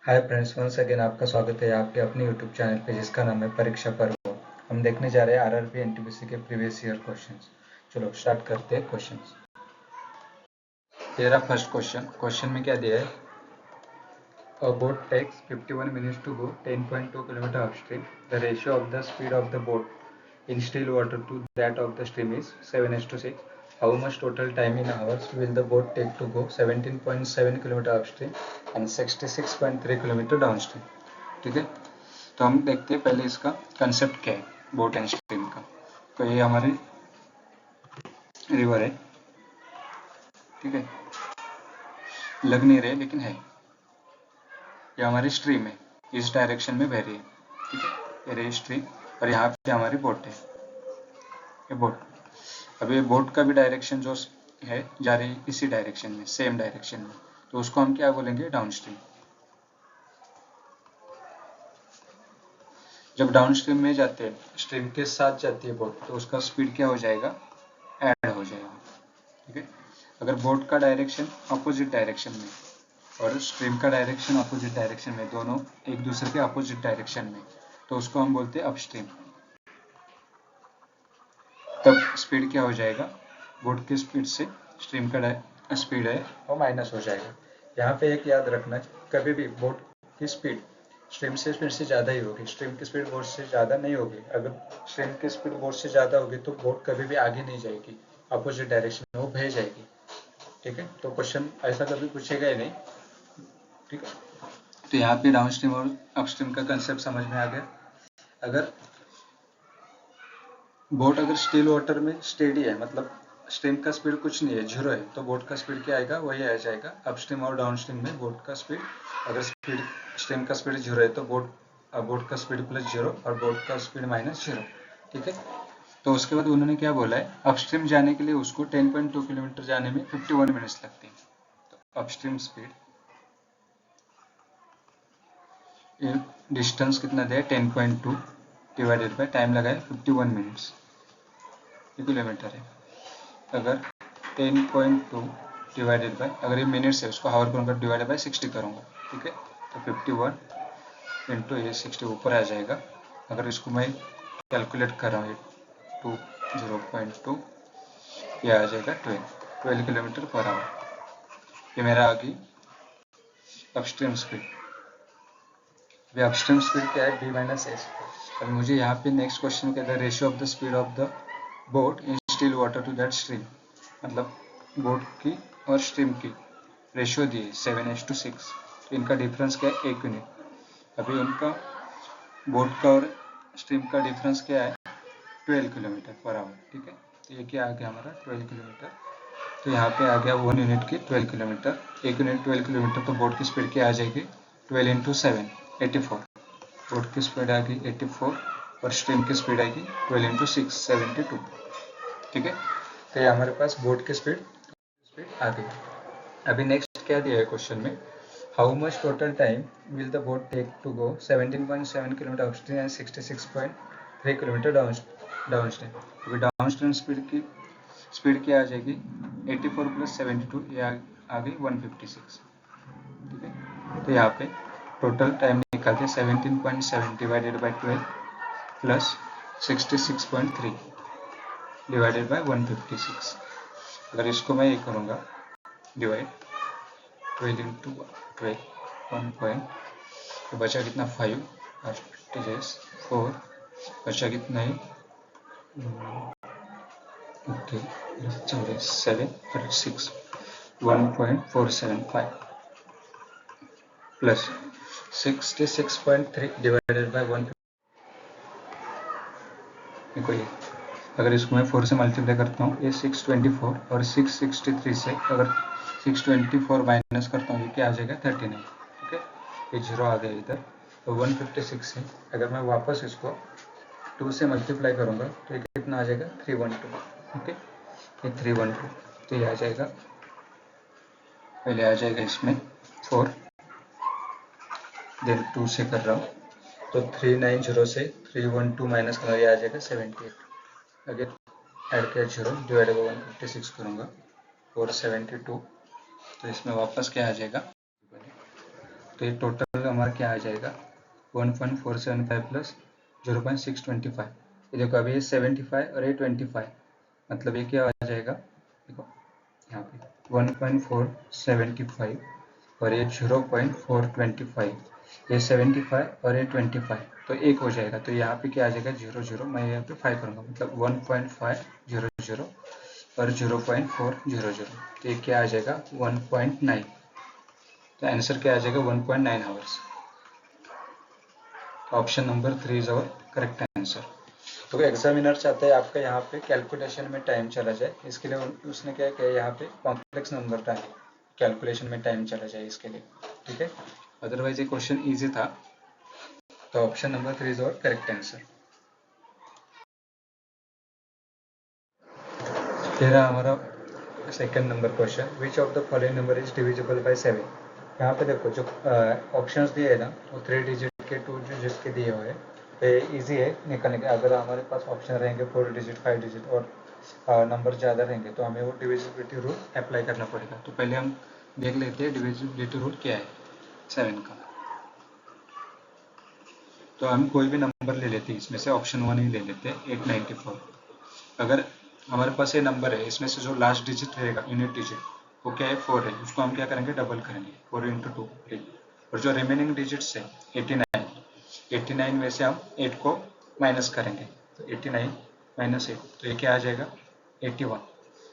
Hi friends, once again आपका स्वागत है आपके अपने यूट्यूब चैनल पे जिसका नाम है परीक्षा पर्व। हम देखने जा रहे हैं आरआरबी एनटीपीसी के प्रीवियस ईयर क्वेश्चंस। चलो स्टार्ट करते हैं क्वेश्चंस। तेरा फर्स्ट क्वेश्चन में क्या दिया है? A boat takes 51 minutes to go 10.2 km upstream. The ratio of the speed of the boat in still water to that of the stream is 7:6. How much total time in hours will the boat take to go 17.7 km upstream and 66.3 km downstream? ठीक है, तो हम देखते हैं पहले इसका concept क्या है बोट एंड स्ट्रीम का। तो ये हमारी रिवर है, ठीक है, लग नहीं रहे लेकिन है। ये हमारी स्ट्रीम है, इस डायरेक्शन में बह रही है, ठीक है, ये रही स्ट्रीम और यहाँ पे हमारी बोट है, ये बोट। अब ये बोट का भी डायरेक्शन जो है जा रही है इसी डायरेक्शन में, सेम डायरेक्शन में, तो उसको हम क्या बोलेंगे? Down stream. जब डाउन स्ट्रीम में जाते हैं, स्ट्रीम के साथ जाती है बोट, तो उसका स्पीड क्या हो जाएगा? ऐड हो जाएगा, ठीक है। अगर बोट का डायरेक्शन अपोजिट डायरेक्शन में और स्ट्रीम का डायरेक्शन अपोजिट डायरेक्शन में, दोनों एक दूसरे के अपोजिट डायरेक्शन में, तो उसको हम बोलते हैं अपस्ट्रीम। तब स्पीड क्या हो जाएगा? बोट की स्पीड से स्ट्रीम का स्पीड है वो माइनस हो जाएगा। यहाँ पे एक याद रखना, कभी भी बोट की स्पीड स्ट्रीम से स्पीड से ज़्यादा ही होगी, स्ट्रीम की स्पीड बोट से ज़्यादा नहीं होगी। अगर स्ट्रीम की स्पीड बोट से ज़्यादा होगी तो बोट कभी भी आगे नहीं जाएगी, अपोजिट डायरेक्शन में वो बह जाएगी, ठीक है। तो क्वेश्चन ऐसा कभी पूछेगा ही नहीं, ठीक है। तो यहाँ पे डाउन स्ट्रीम और अपस्ट्रीम का कंसेप्ट समझ में आ गया। अगर बोट अगर स्टिल वाटर में स्टेडी है, मतलब स्ट्रीम का स्पीड कुछ नहीं है, जीरो है, तो बोट का स्पीड क्या आएगा? वही आ जाएगा। अपस्ट्रीम और डाउन स्ट्रीम में बोट का स्पीड, अगर स्पीड स्ट्रीम का स्पीड जीरो है तो बोट का स्पीड प्लस जीरो और बोट का स्पीड माइनस जीरो, ठीक है। तो उसके बाद उन्होंने क्या बोला है? अपस्ट्रीम जाने के लिए उसको 10.2 किलोमीटर जाने में 51 मिनट्स लगते हैं। तो अपस्ट्रीम स्पीड, डिस्टेंस कितना दिया है? 10.2 डिवाइडेड बाय टाइम लगाए 51 मिनट्स, किलोमीटर है। अगर 10.2 डिवाइडेड बाय, अगर ये मिनट्स है उसको हावर करूँगा, डिवाइडेड बाय 60 करूँगा, ठीक है। तो 51 इंटू ये 60 ऊपर आ जाएगा। अगर इसको मैं कैलकुलेट कर रहा हूँ, 0.2 ये आ जाएगा 12 किलोमीटर पर आवर। ये मेरा आ गई अपस्ट्रीम स्पीड। ये अपस्ट्रीम स्पीड क्या है? b minus s. अब मुझे यहाँ पे नेक्स्ट क्वेश्चन क्या है? Ratio of the speed of the boat in still water to that stream, मतलब बोट की और स्ट्रीम की रेशियो दी है 7:6। तो इनका डिफरेंस क्या है? 1 यूनिट। अभी उनका बोट का और स्ट्रीम का डिफरेंस क्या है? 12 किलोमीटर पर आवर, ठीक है। तो ये क्या आ गया हमारा? 12 किलोमीटर। तो यहाँ पे आ गया 1 यूनिट की 12 किलोमीटर। 1 यूनिट 12 किलोमीटर, तो बोट की स्पीड क्या आ जाएगी? 12 इंटू 7 84। बोट की स्पीड आ गई 84 और स्ट्रीम की स्पीड आएगी 12 इंटू 6 72, ठीक है। तो ये हमारे पास बोट की स्पीड आ गई। अभी नेक्स्ट क्या दिया है क्वेश्चन में? How much total time will the boat take to go 17.7 kilometre upstream and 66.3 kilometre downstream. अभी डाउनस्ट्रीम स्पीड क्या आ जाएगी? 84 प्लस 72, ये आ गई 156, ठीक है। तो यहाँ पे टोटल टाइम निकालते हैं 17.7 divided by 12 plus 66.3 divided by 156। अगर इसको मैं ये करूँगा डिवाइड 12 इंटू 12 1 पॉइंट, तो बचा कितना? 5 और 4 बचा कितना है? ओके 7 और 6 1.475 प्लस 66.3 डिवाइडेड बाई 1। देखो ये अगर इसको मैं 4 से मल्टीप्लाई करता हूँ, ये 624 और 663 से अगर 624 माइनस करता हूँ, ये क्या आ जाएगा? 39, ठीक है। ये जीरो आ गया इधर, तो 156 है। अगर मैं वापस इसको 2 से मल्टीप्लाई करूँगा तो ये कितना आ जाएगा? 312, ओके। ये 312, तो ये आ जाएगा, पहले आ जाएगा इसमें 4, देन 2 से कर रहा हूँ, तो 390 से 312 माइनस करना, ये आ जाएगा 78। अगर ऐड किया 0 डिवाइड बाई 156 करूँगा 472, तो इसमें वापस क्या आ जाएगा? तो ये टोटल हमारा क्या आ जाएगा 1.475 प्लस 0.625। ये देखो अभी ये 75 और ये 25, मतलब ये क्या आ जाएगा, देखो यहाँ पे 1.475 और ये 0.425, ये 75 और ये 25, तो एक हो जाएगा। तो यहाँ पे क्या आ जाएगा 0 मैं यहाँ पे 5 करूँगा, मतलब 1.500 और 0.400, तो ये क्या आ जाएगा 1.9। तो आंसर क्या आ जाएगा 1.9 hours. Option number 3 is our correct answer. तो एग्जामिनर चाहता है आपका यहाँ पे कैलकुलेशन में टाइम चला जाए, इसके लिए उसने क्या किया यहाँ पे कॉम्प्लेक्स नंबर डाले, कैलकुलेशन में टाइम चला जाए इसके लिए, ठीक है। अदरवाइज ये क्वेश्चन इजी था। तो option number 3 is our correct answer. तेरा हमारा second number question, which of the following number is divisible by 7। यहाँ पे देखो जो ऑप्शंस दिए है ना वो 3 डिजिट के 2 डिजिट के दिए हुए हैं, तो ईजी है निकालने के। अगर हमारे पास ऑप्शन रहेंगे 4 डिजिट 5 डिजिट और नंबर ज़्यादा रहेंगे तो हमें वो डिविजिबिलिटी रूल अप्लाई करना पड़ेगा। तो पहले हम देख लेते हैं डिविजिबिलिटी रूल क्या है 7 का। तो हम कोई भी नंबर ले लेते हैं, इसमें से ऑप्शन 1 ही ले लेते हैं 894। अगर हमारे पास ये नंबर है, इसमें से जो लास्ट डिजिट रहेगा यूनिट डिजिट वो क्या है 4 है, उसको हम क्या करेंगे डबल करेंगे 4 इंटू 2 3। और जो रिमेनिंग डिजिट्स है 89 में से हम 8 को माइनस करेंगे, तो 89 माइनस 8, तो ये क्या आ जाएगा 81।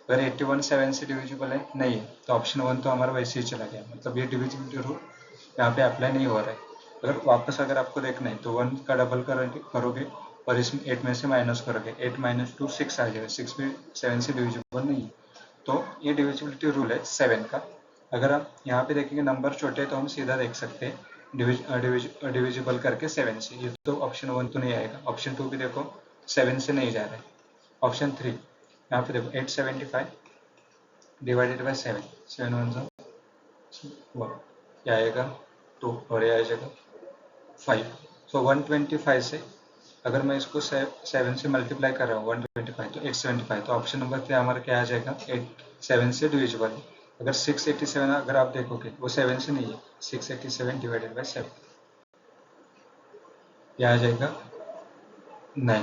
अगर 81 7 से डिविजिबल है नहीं है तो ऑप्शन 1 तो हमारा वैसे ही चला गया, मतलब ये डिविजिबिलिटी रूल यहाँ पे अप्लाई नहीं हो रहा है। अगर आपको देखना है तो 1 का डबल करोगे और इसमें 8 में से माइनस करोगे, 8 माइनस 2 6 आ जाएगा, 6 भी 7 से डिविजिबल नहीं है। तो ये डिविजिबिलिटी रूल है 7 का। अगर हम यहाँ पे देखेंगे नंबर छोटे हैं तो हम सीधा देख सकते हैं डिविजिबल करके 7 से, ये तो ऑप्शन 1 तो नहीं आएगा। ऑप्शन 2 भी देखो 7 से नहीं जा रहा है। ऑप्शन 3 यहाँ पे देखो 875 डिवाइडेड बाई 7, 7 1 क्या आएगा 2 और ये आ जाएगा 5। सो 125 से अगर मैं इसको 7 से मल्टीप्लाई कर रहा हूँ 125 तो 875, तो ऑप्शन नंबर 3 हमारा क्या आ जाएगा 7 से डिविजिबल है। अगर 687 अगर आप देखोगे वो 7 से नहीं है, 687 डिवाइडेड बाई 7 यह आ जाएगा 9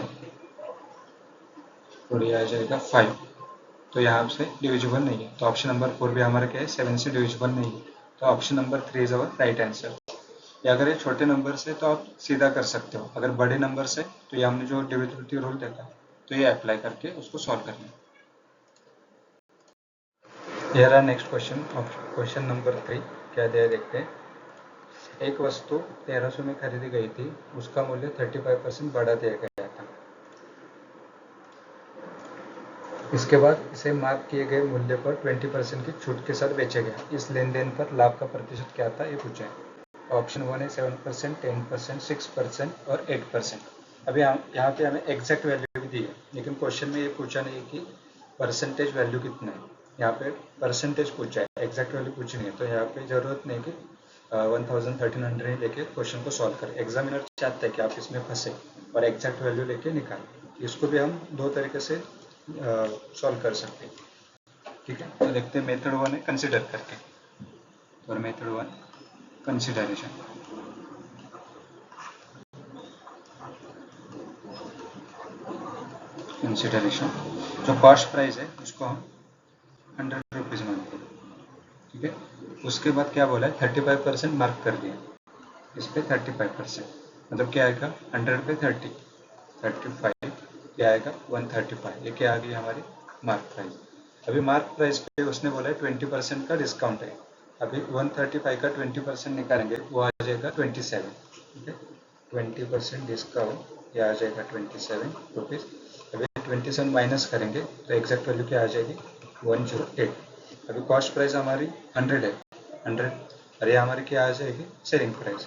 और ये आ जाएगा 5, तो यहाँ से डिविजिबल नहीं है। तो ऑप्शन नंबर 4 भी हमारा क्या है 7 से डिविजिबल नहीं है। तो option number 3 is our right answer. या अगर ये छोटे नंबर से तो आप सीधा कर सकते हो, अगर बड़े नंबर से तो ये हमने जो डिविजिबिलिटी रूल देखा तो ये अप्लाई करके उसको सॉल्व करना है। ये रहा नेक्स्ट क्वेश्चन, क्वेश्चन नंबर 3 क्या दिया देखते हैं। एक वस्तु 1300 में खरीदी गई थी, उसका मूल्य 35% बढ़ा दिया गया था। इसके बाद इसे मार्क किए गए मूल्य पर 20% की छूट के साथ बेचा गया। इस लेन देन पर लाभ का प्रतिशत क्या था ये पूछा है। ऑप्शन 1 है 7%, 10%, 6% और 8%। अभी यहाँ पे हमें एग्जैक्ट वैल्यू भी दी है, लेकिन क्वेश्चन में ये पूछा नहीं है कि परसेंटेज वैल्यू कितना है, यहाँ पे परसेंटेज पूछा है, एग्जैक्ट वैल्यू पूछी नहीं है। तो यहाँ पे जरूरत नहीं कि 1300 लेके क्वेश्चन को सॉल्व करें। एग्जामिनर चाहता है कि आप इसमें फंसे और एग्जैक्ट वैल्यू लेके निकालें। इसको भी हम दो तरीके से सॉल्व कर सकते हैं, ठीक है। तो देखते हैं मेथड 1 है कंसिडर करके, और मेथड 1 कंसिडरेशन। कंसिडरेशन जो कॉस्ट प्राइस है उसको हम 100 रुपीज़ मानते हैं, ठीक है। उसके बाद क्या बोला है 35% मार्क कर दिया इस पर 35%, मतलब क्या आएगा 100 पे 30, 35 क्या आएगा 135, ये क्या आ गई हमारी मार्क प्राइस। अभी मार्क प्राइस पे उसने बोला है 20% का डिस्काउंट है। अभी 135 का 20% निकालेंगे वो आ जाएगा 27, ठीक है। 20% डिस्काउंट ये आ जाएगा 27 रुपीज़। अभी 27 माइनस करेंगे तो एग्जैक्ट वैल्यू क्या आ जाएगी 108। अभी कॉस्ट प्राइस हमारी 100 है, 100 और ये हमारी क्या आ जाएगी सेलिंग प्राइस।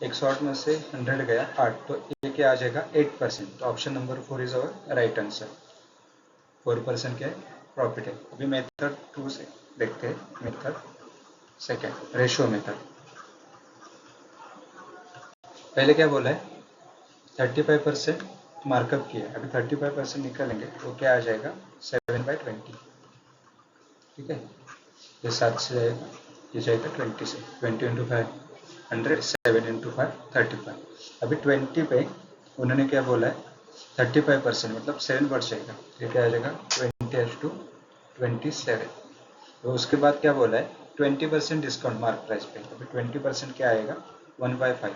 108 में से 100 गया 8, तो ये क्या आ जाएगा 8%। तो option number 4 is our right answer. 4% क्या है प्रॉफिट है। अभी मेथड 2 से देखते हैं, मेथड सेकेंड रेशियो मेथड। पहले क्या बोला है 35% मार्कअप किया है, अभी 35% निकालेंगे तो क्या आ जाएगा 7/20, ठीक है। ये 7 से जाएगा, ये जाएगा 20 से 20 इंटू 500 7 इंटू 5 35। अभी 20 पे उन्होंने क्या बोला है 35% मतलब 7 बढ़ जाएगा, ये क्या आ जाएगा 20/27। तो उसके बाद क्या बोला है 20% डिस्काउंट मार्क प्राइस पे, अभी 20% क्या आएगा 1/5,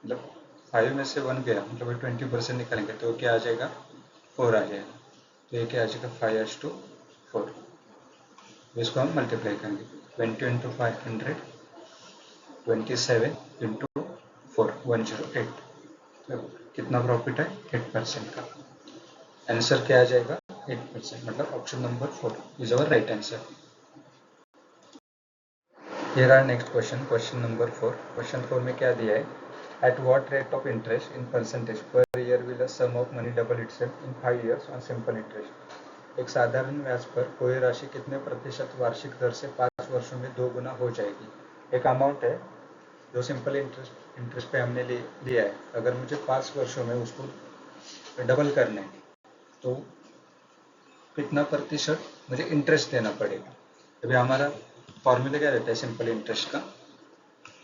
मतलब 5 में से 1 गया मतलब 20% निकालेंगे तो क्या आ जाएगा 4 आ जाएगा, तो ये क्या आ जाएगा 5/4। इसको हम मल्टीप्लाई करेंगे 20 इंटू 500 27 इंटू 4 108, तो कितना प्रॉफिट है 8% का। आंसर क्या आ जाएगा 8%, मतलब option number 4 is our right answer. Here are next question, question number 4. Question 4 में क्या दिया है, at what rate of interest in percentage per year will the sum of money double itself in 5 years on simple interest? एक साधारण ब्याज पर कोई राशि कितने प्रतिशत वार्षिक दर से 5 वर्षों में 2 गुना हो जाएगी। एक अमाउंट है जो सिंपल इंटरेस्ट पे हमने लिया है, अगर मुझे 5 वर्षों में उसको डबल करना है तो कितना प्रतिशत मुझे इंटरेस्ट देना पड़ेगा। अभी हमारा फॉर्मूला क्या रहता है सिंपल इंटरेस्ट का,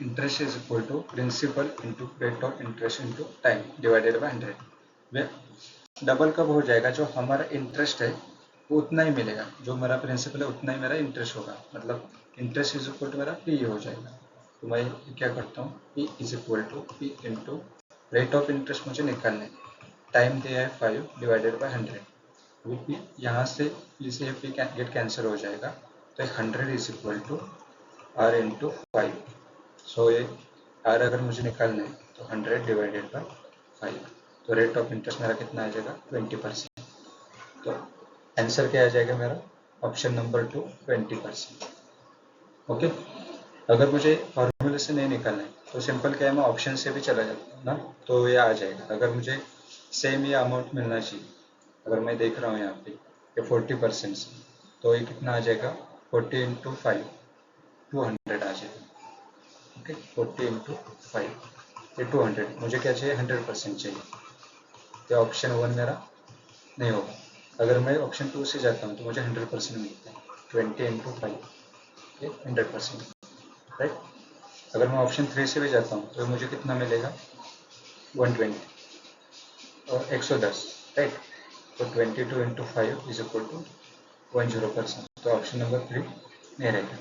interest is equal to principal into rate of interest into time divided by 100। Double कब हो जाएगा, जो हमारा इंटरेस्ट है वो उतना ही मिलेगा, जो मेरा प्रिंसिपल है उतना ही मेरा इंटरेस्ट होगा, मतलब इंटरेस्ट इज इक्वल टू मेरा पी हो जाएगा। तो मैं क्या करता हूँ P is equal to P into rate of interest मुझे निकालना है, टाइम दिया है 5 डिवाइडेड बाय 100। पी यहाँ से पी से पी गेट कैंसिल हो जाएगा, तो 100 is equal to R into 5। So ये आर अगर मुझे निकालना है तो 100 डिवाइडेड बाय 5, तो रेट ऑफ इंटरेस्ट मेरा कितना आ जाएगा 20%। तो आंसर क्या आ जाएगा मेरा ऑप्शन नंबर 2 20%। ओके, अगर मुझे फॉर्मूले से नहीं निकालना है तो सिंपल क्या है मैं ऑप्शन से भी चला जाता हूँ ना, तो ये आ जाएगा। अगर मुझे सेम ये अमाउंट मिलना चाहिए, अगर मैं देख रहा हूँ यहाँ पे ये 40% से, तो ये कितना आ जाएगा 40 इंटू 5 200 आ जाएगा। ओके 40 इंटू 5 ये 200, मुझे क्या चाहिए 100% चाहिए, तो ऑप्शन 1 मेरा नहीं होगा। अगर मैं ऑप्शन 2 से जाता हूँ तो मुझे 100% मिलता है 20 इंटू 5 ये 100%, राइट। अगर मैं ऑप्शन 3 से भी जाता हूँ तो मुझे कितना मिलेगा 120 और 110, राइट। तो 22 इंटू 5 इज इक्वल टू 10%, तो ऑप्शन नंबर 3 नहीं रहेगा।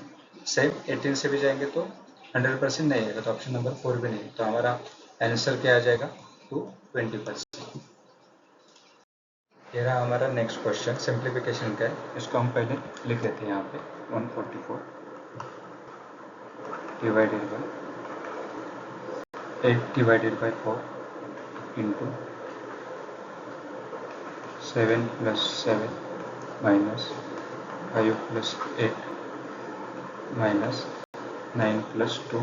सेम 18 से भी जाएंगे तो 100% नहीं रहेगा, तो ऑप्शन नंबर 4 भी नहीं, तो हमारा आंसर क्या आ जाएगा 20%। ये रहा हमारा नेक्स्ट क्वेश्चन, सिंप्लीफिकेशन का है, इसको हम पहले लिख लेते हैं यहाँ पे 144 divided by 8 divided by 4 into 7 plus 7 minus 5 plus 8 minus 9 plus 2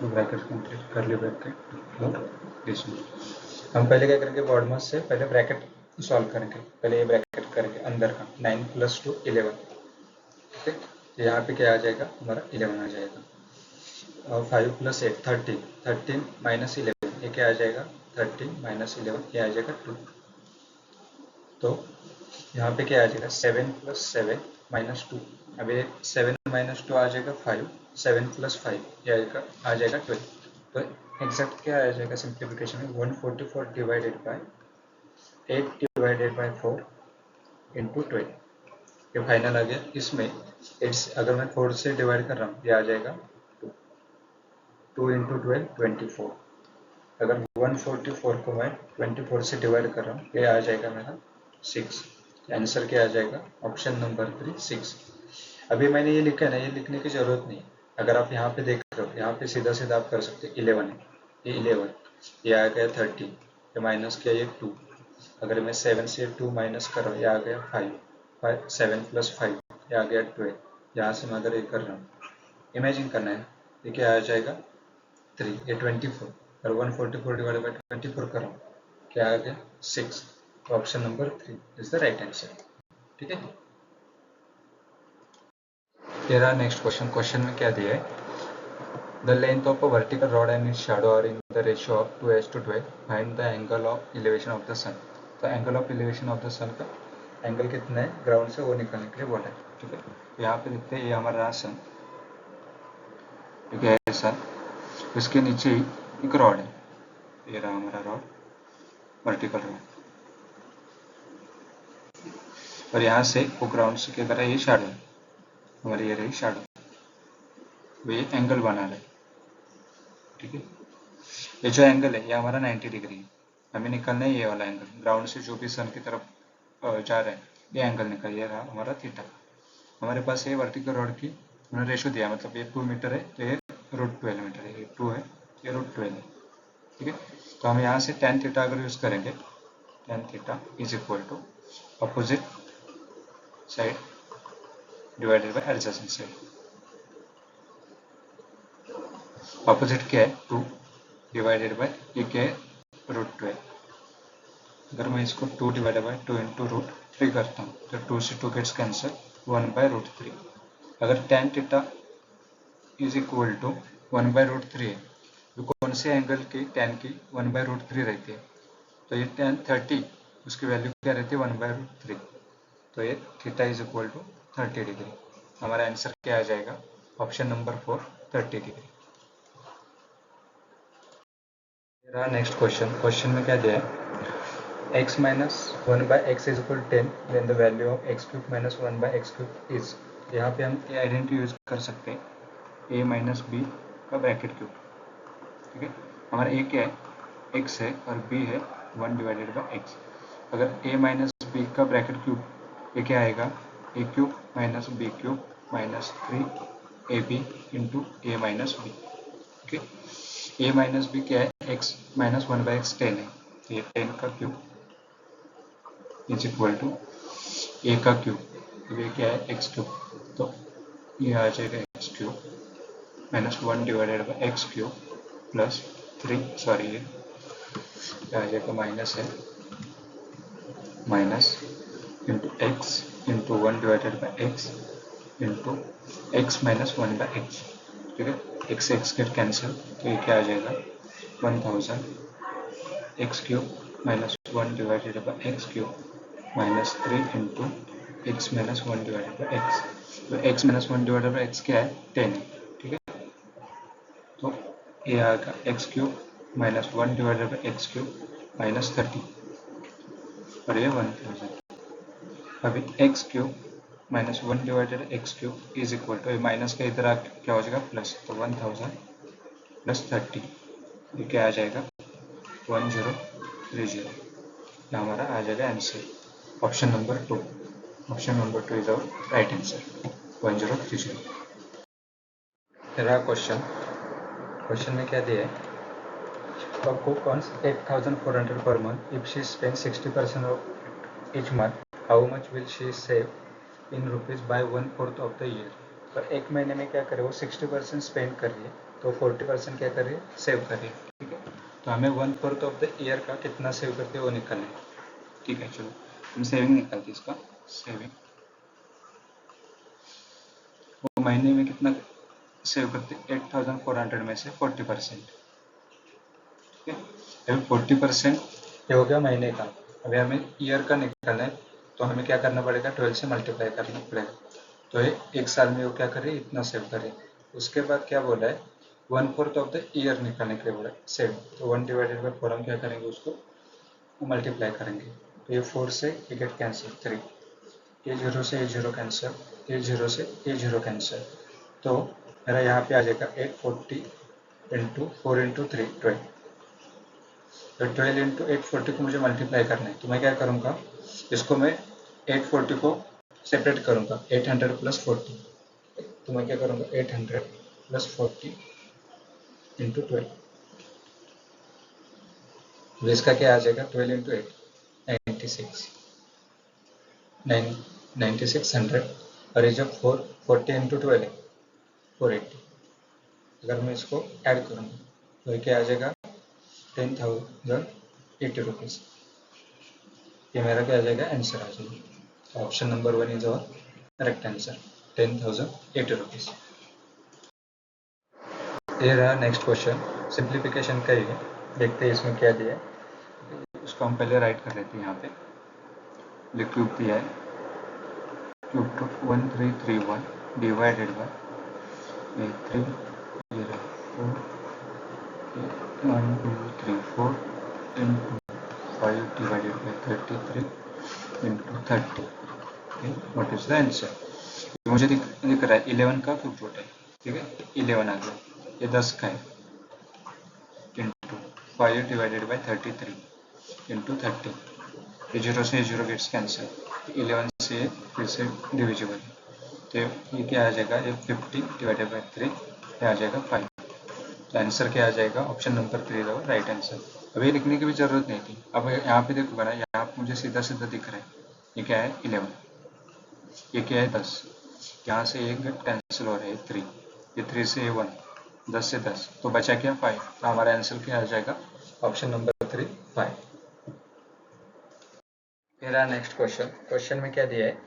bracket complete कर ले ब्रैकेट और डिसमिल। हम पहले क्या करेंगे बॉडमस से पहले ब्रैकेट सॉल्व करेंगे, पहले ये ब्रैकेट करेंगे अंदर का 9 प्लस 2 11, ठीक है। तो यहाँ पे क्या आ जाएगा हमारा 11 आ जाएगा, और 5 प्लस 8 13 माइनस 11 ये क्या आ जाएगा 13 माइनस 11 ये आ जाएगा 2। तो यहाँ पे क्या आ जाएगा 7 प्लस 7 माइनस 2, अभी 7 माइनस 2 आ जाएगा 5, 7 प्लस 5 ये आ जाएगा 12। तो एग्जैक्ट क्या आ जाएगा सिंप्लीफिकेशन में 144 divided by 8 divided by 4 into 12, ये फाइनल आ गया। इसमें 8 अगर मैं 4 से डिवाइड कर रहा हूँ ये आ जाएगा 2 इंटू 12 24, अगर 144 को मैं 24 से डिवाइड कर रहा हूँ ये आ जाएगा मेरा 6। आंसर क्या आ जाएगा ऑप्शन नंबर 3 6। अभी मैंने ये लिखा है ना, ये लिखने की जरूरत नहीं, अगर आप यहाँ पे देख रहे हो यहाँ पे सीधा सीधा आप कर सकते 11 है, ये 11 ये आ गया 13, ये माइनस किया ये 2, अगर मैं 7 से 2 माइनस कर रहा हूँ ये आ गया 5 7 प्लस 5 ये आ गया 12, यहाँ से मैं अगर ये कर रहा हूँ इमेजिन करना है ये क्या आ जाएगा 3 ये 24, और 144 डिवाइडेड बाई 24 कर रहा हूँ क्या आ गया 6, तो option number 3 is the right answer, ठीक है। तेरा नेक्स्ट क्वेश्चन में क्या दिया है, the length of a vertical rod and its shadow are in the ratio of 2:12, find the angle of elevation of the sun. तो angle of elevation of the sun का angle कितना है ground से वो निकालने के लिए बोला है, ठीक है। तो यहाँ पे देखते हैं ये हमारा सन, ठीक है ऐसा। इसके नीचे ही एक रॉड है, ये रहा हमारा रॉड, वर्टिकल रॉड, और यहाँ से वो ग्राउंड से क्या कर रहा है, ये शैडो है हमारी, ये रही शैडो, वो ये एंगल बना रहा है। ठीक है, ये जो एंगल है ये हमारा 90 डिग्री है, हमें निकालना है ये वाला एंगल, ग्राउंड से जो भी सन की तरफ जा रहा है ये एंगल निकाल, ये रहा हमारा थीटा। हमारे पास ये वर्टिकल रॉड की उन्होंने रेशो दिया, मतलब ये 2 मीटर है तो ये √12 मीटर है, ये 2 है, ये √12 है। ठीक है, तो हम यहाँ से tan थीटा अगर यूज़ करेंगे, tan theta is equal to opposite side divided by adjacent side. Opposite क्या है 2 डिवाइडेड बाय ये क्या है √12। अगर मैं इसको 2 डिवाइडेड बाय 2 इंटू √3 करता हूँ तो 2 से 2 गेट्स कैंसर, 1/√3। अगर tan theta is equal to 1/√3 है तो कौन से एंगल की tan की 1/√3 रहती है, तो ये tan 30 उसकी वैल्यू क्या रहती है 1/√3, तो ये theta is equal to 30 degree. हमारा आंसर क्या आ जाएगा, ऑप्शन नंबर 4 30 डिग्री। रहा नेक्स्ट क्वेश्चन में क्या दिया है, x minus 1 by x is equal to 10 then the value of x cube minus 1 by x cube is। यहाँ पे हम ये आइडेंटिटी यूज कर सकते हैं, a माइनस बी का ब्रैकेट क्यूब। ठीक है, हमारा a क्या है, x है, और b है 1 डिवाइडेड बाई x। अगर a माइनस बी का ब्रैकेट क्यूब, ये क्या आएगा, a cube minus B cube minus 3ab into A minus B. ठीक है, a माइनस बी क्या है, x माइनस 1 बाई एक्स 10 है, तो ये 10 का क्यूब इज इक्वल टू ए का क्यूब, तो ये क्या है एक्स क्यूब, तो ये आ जाएगा x cube minus 1 divided by X cube plus 3, sorry ये आ जाएगा माइनस है, minus into x into 1 divided by x into X minus 1 by x. ठीक है, एक्स से एक्स गेट कैंसिल, तो ये क्या आ जाएगा 1000 X cube minus 1 divided by X cube minus 3 into X minus 1 divided by X. तो X minus 1 divided by X क्या है 10 है। ठीक है, तो ये आएगा X cube minus 1 divided by X cube minus 30, और ये 1000। अभी X cube minus 1 divided X cube is equal to, minus का इधर क्या हो जाएगा प्लस, तो 1000 प्लस 30, ये क्या आ जाएगा 1030। ये हमारा आ जाएगा answer, option number 2। Option number 2 is our right answer, 1030। मेरा क्वेश्चन में क्या दिया है, a cook earns 8,400 per month. If she spends 60% of each month, how much will she save in rupees by 1/4 of the year? तो एक महीने में क्या करे, वो 60% स्पेंड कर रही है, तो 40% क्या कर रही है, सेव कर रही है। ठीक है, तो हमें 1/4 ऑफ द ईयर का कितना सेव करते हैं वो निकालना है। ठीक है, चलो हम सेविंग निकालते हैं इसका, सेविंग वो महीने में कितना सेव करते हैं, 8,400 में से 40%। ठीक है, अभी 40% ये हो गया महीने का, अभी हमें ईयर का निकालना है, तो हमें क्या करना पड़ेगा, 12 से मल्टीप्लाई करना पड़ेगा। तो ये एक साल में वो क्या करे, इतना सेव करे। उसके बाद क्या बोला है, 1/4 ऑफ द ईयर निकालने के लिए बोला है सेव, तो 1 डिवाइडेड बाई 4 हम क्या करेंगे, उसको मल्टीप्लाई करेंगे, तो ये 4 से ये गेट कैंसिल 3, ये 0 से ये 0 कैंसिल, ये 0 से ये 0 कैंसिल, तो मेरा यहाँ पे आ जाएगा 840 इंटू 4 इंटू 3 12। तो 12 इंटू 840 को मुझे मल्टीप्लाई करना है, तो मैं क्या करूँगा, इसको मैं 840 को सेपरेट करूँगा, 800 प्लस 40, तो मैं क्या करूँगा 800 प्लस 40 इंटू 12, तो इसका क्या आ जाएगा 12 इंटू 8 96 9600, और ये जब 40 इंटू 12 है 480। अगर मैं इसको ऐड करूँगा तो ये क्या आ जाएगा 10,080 रुपीज़। ये मेरा क्या आ जाएगा, आंसर आ जाएगा, option number 1 is our correct answer, 10,080 rupees. ये रहा नेक्स्ट क्वेश्चन, सिंप्लीफिकेशन का ही है, देखते हैं इसमें क्या दिया है। उसको हम पहले राइट कर लेते हैं, यहाँ पे क्यूब दिया है, क्यूब 1331 डिवाइडेड बाय 3 ये रहा 4 1 2 3 4 into 5 divided by 33 into 30. Okay, what is the answer? मुझे दिख रहा है 11 का क्यूब रूट है, ठीक है, 11 आ गया, ये 10 का है, इंटू 5 डिवाइडेड बाई 33 इंटू 30, ये 0 से 0 गेट्स कैंसिल, 11 से फिर से डिविजिबल, तो ये क्या आ जाएगा, ये 50 डिवाइडेड बाई 3, ये आ जाएगा 5, तो आंसर क्या आ जाएगा, ऑप्शन नंबर 3 होगा राइट आंसर। अभी लिखने की भी जरूरत नहीं थी, अब यहाँ पे देखो ना, यहाँ पे मुझे सीधा सीधा दिख रहा है, ये क्या है 11, ये क्या है 10, यहाँ से एक गेट कैंसिल हो रहा है 3, ये 3 से 1, 10 से 10, तो बचा क्या 5, तो हमारा आंसर क्या आ जाएगा, ऑप्शन नंबर 3 5। मेरा नेक्स्ट क्वेश्चन में क्या दिया है,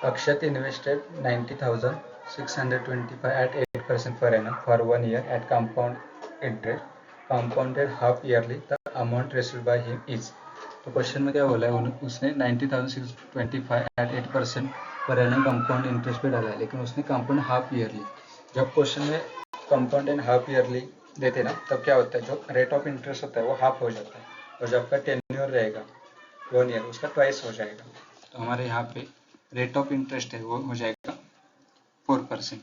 Akshat invested 90,625 at 8% per annum for 1 year at compound interest, compounded half yearly. The amount received by him is. तो क्वेश्चन में क्या बोला है, उसने 90,625 at 8% per annum compound interest पे डाला है, लेकिन उसने कंपाउंड हाफ ईयरली। जब क्वेश्चन में कंपाउंड एंड हाफ ईयरली देते ना, तब क्या होता है, जो रेट ऑफ इंटरेस्ट होता है वो हाफ हो जाता है, और जब का टेन्योर रहेगा 1 ईयर, उसका ट्वाइस हो जाएगा। तो हमारे यहाँ पे रेट ऑफ इंटरेस्ट है वो हो जाएगा 4%,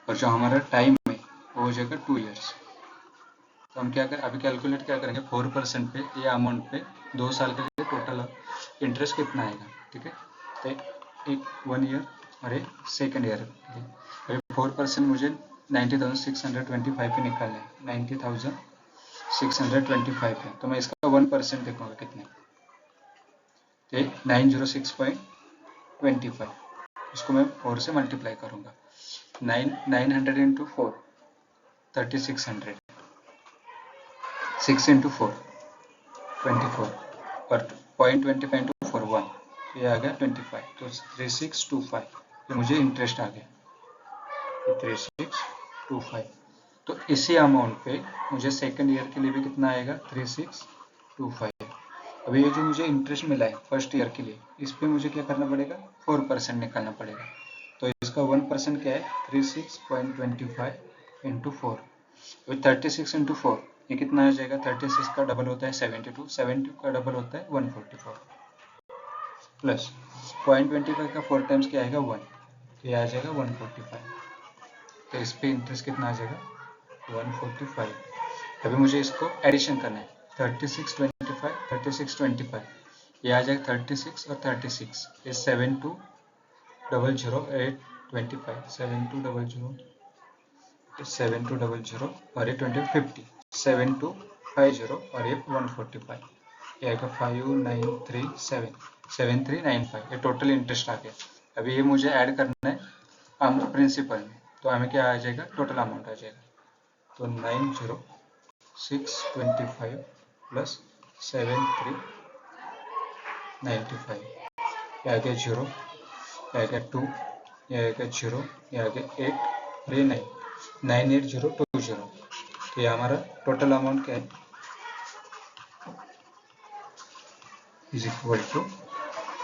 और जो हमारा टाइम है वो हो जाएगा 2 इयर्स। तो हम क्या करें, अभी कैलकुलेट क्या करेंगे, 4% पे ये अमाउंट पे 2 साल के लिए टोटल इंटरेस्ट कितना आएगा, ठीक है, तो एक 1 ईयर और एक सेकेंड ईयर, अभी 4% मुझे 90,625 पे निकालना है, 90,625 है, तो मैं इसका 1% देखूँगा कितने, 906.25, इसको मैं 4 से मल्टीप्लाई करूँगा, 900 इंटू 4 3600, 6 इंटू 4 24, और 0.25 इंटू 4 1, ये आ गया 25, तो 3625, ये मुझे इंटरेस्ट आ गया, 3625। तो इसी अमाउंट पे मुझे सेकेंड ईयर के लिए भी कितना आएगा, 3625। अभी ये जो मुझे इंटरेस्ट मिला है फर्स्ट ईयर के लिए, इस पे मुझे क्या करना पड़ेगा, 4% निकालना पड़ेगा, तो इसका 1% क्या है, 36.25 इंटू 4, 36 इंटू 4, ये कितना आ जाएगा, 36 का डबल होता है 72, 72 का डबल होता है 144, प्लस 0.25 का 4 टाइम्स क्या आएगा 1, तो ये आ जाएगा 145, तो इस पे इंटरेस्ट कितना आ जाएगा 145। अभी मुझे इसको एडिशन करना है, 3625 3625, ये आ जाएगा 36 और 36, ये 7200825, 7200 और ये 2050, 7250 और ये 145, ये आएगा 5937 ये टोटल इंटरेस्ट आ गया। अभी ये मुझे ऐड करना है प्रिंसिपल में, तो हमें क्या आ जाएगा, टोटल अमाउंट आ जाएगा, तो 90625 प्लस 7395, ये आ गया 0, ये आ गया 2, ये आ गया 0, ये आ गया 8 और ये 9, 98020, तो ये हमारा टोटल अमाउंट क्या है, इज इक्वल टू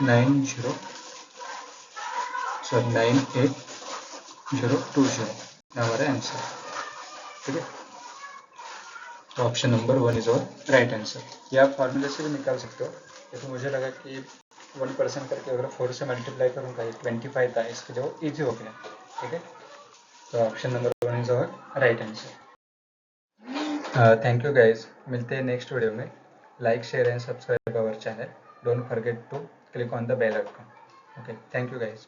98020, हमारा आंसर, ठीक है, तो option number 1 is our right answer. ये आप फार्मूले से भी निकाल सकते हो, ये तो मुझे लगा कि 1% करके अगर 4 से मल्टीप्लाई करूँगा, ये 25 था, इसके जो ईजी हो गया, ठीक है, तो option number 1 is our right answer. Thank you guys, मिलते हैं नेक्स्ट वीडियो में। Like share and subscribe our channel, don't forget to click on the bell icon. Okay, thank you guys.